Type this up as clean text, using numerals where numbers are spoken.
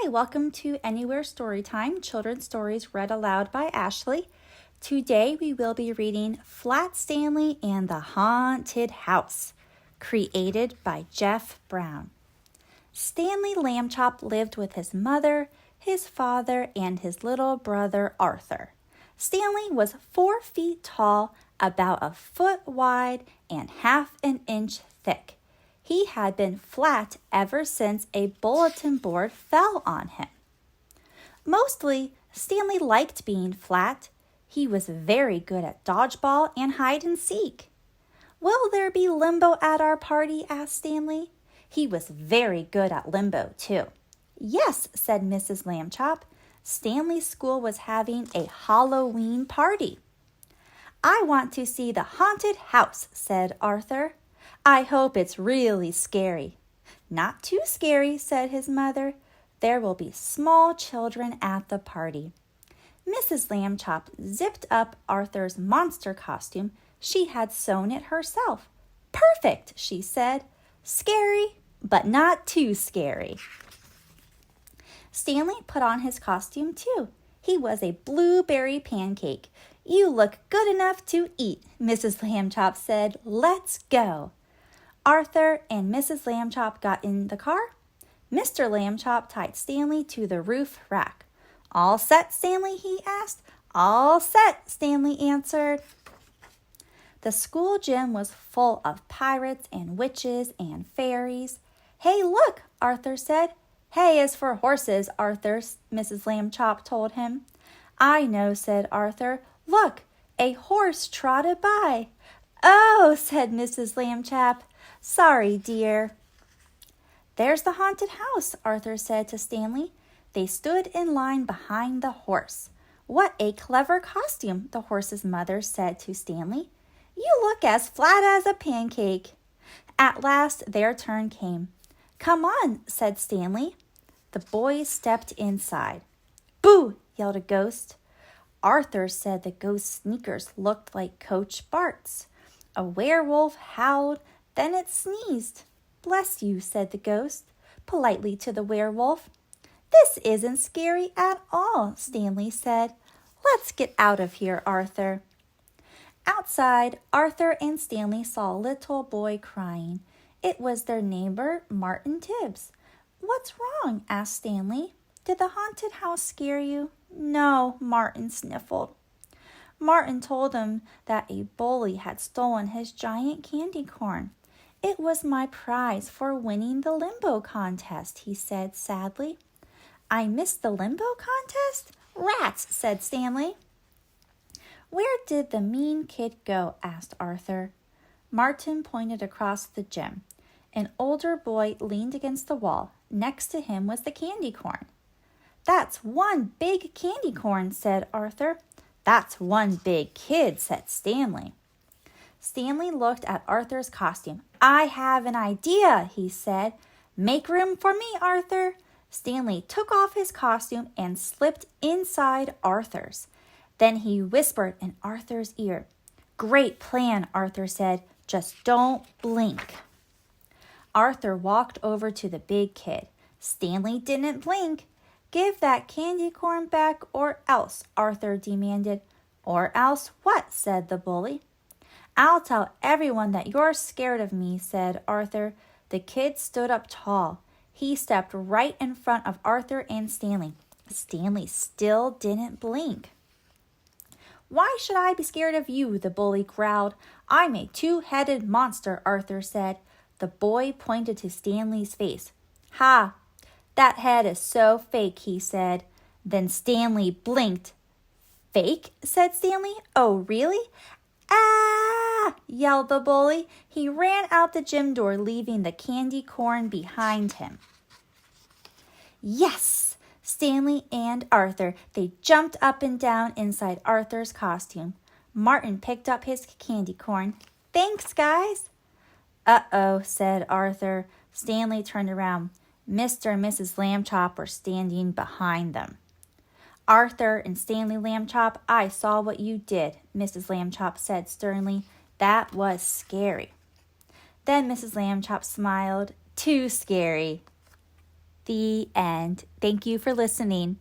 Hi, welcome to Anywhere Storytime, children's stories read aloud by Ashley. Today we will be reading Flat Stanley and the Haunted House, created by Jeff Brown. Stanley Lambchop lived with his mother, his father, and his little brother Arthur. Stanley was 4 feet tall, about a foot wide, and half an inch thick. He had been flat ever since a bulletin board fell on him. Mostly, Stanley liked being flat. He was very good at dodgeball and hide and seek. "Will there be limbo at our party?" asked Stanley. He was very good at limbo, too. "Yes," said Mrs. Lambchop. Stanley's school was having a Halloween party. "I want to see the haunted house," said Arthur. "I hope it's really scary." "Not too scary," said his mother. "There will be small children at the party." Mrs. Lambchop zipped up Arthur's monster costume. She had sewn it herself. "Perfect," she said. "Scary, but not too scary." Stanley put on his costume too. He was a blueberry pancake. "You look good enough to eat," Mrs. Lambchop said. "Let's go." Arthur and Mrs. Lambchop got in the car. Mr. Lambchop tied Stanley to the roof rack. "All set, Stanley?" he asked. "All set," Stanley answered. The school gym was full of pirates and witches and fairies. "Hey, look," Arthur said. "Hay is for horses, Arthur," Mrs. Lambchop told him. "I know," said Arthur. "Look, a horse trotted by." "Oh," said Mrs. Lambchop. "Sorry, dear." "There's the haunted house," Arthur said to Stanley. They stood in line behind the horse. "What a clever costume," the horse's mother said to Stanley. "You look as flat as a pancake." At last their turn came. "Come on," said Stanley. The boys stepped inside. "Boo!" yelled a ghost. Arthur said the ghost's sneakers looked like Coach Bart's. A werewolf howled, then it sneezed. "Bless you," said the ghost, politely to the werewolf. "This isn't scary at all," Stanley said. "Let's get out of here, Arthur." Outside, Arthur and Stanley saw a little boy crying. It was their neighbor, Martin Tibbs. "What's wrong?" asked Stanley. "Did the haunted house scare you?" "No," Martin sniffled. Martin told him that a bully had stolen his giant candy corn. "It was my prize for winning the limbo contest," he said sadly. "I missed the limbo contest? Rats," said Stanley. "Where did the mean kid go?" asked Arthur. Martin pointed across the gym. An older boy leaned against the wall. Next to him was the candy corn. "That's one big candy corn," said Arthur. "That's one big kid," said Stanley. Stanley looked at Arthur's costume. "I have an idea," he said. "Make room for me, Arthur." Stanley took off his costume and slipped inside Arthur's. Then he whispered in Arthur's ear. "Great plan," Arthur said. "Just don't blink." Arthur walked over to the big kid. Stanley didn't blink. "Give that candy corn back or else," Arthur demanded. "Or else what?" said the bully. "I'll tell everyone that you're scared of me," said Arthur. The kid stood up tall. He stepped right in front of Arthur and Stanley. Stanley still didn't blink. "Why should I be scared of you?" the bully growled. "I'm a two-headed monster," Arthur said. The boy pointed to Stanley's face. "Ha! That head is so fake," he said. Then Stanley blinked. "Fake?" said Stanley. "Oh, really?" "Ah!" yelled the bully. He ran out the gym door, leaving the candy corn behind him. Yes! Stanley and Arthur, they jumped up and down inside Arthur's costume. Martin picked up his candy corn. "Thanks, guys." "Uh-oh," said Arthur. Stanley turned around. Mr. and Mrs. Lambchop were standing behind them. "Arthur and Stanley Lambchop, I saw what you did," Mrs. Lambchop said sternly. "That was scary." Then Mrs. Lambchop smiled. "Too scary." The end. Thank you for listening.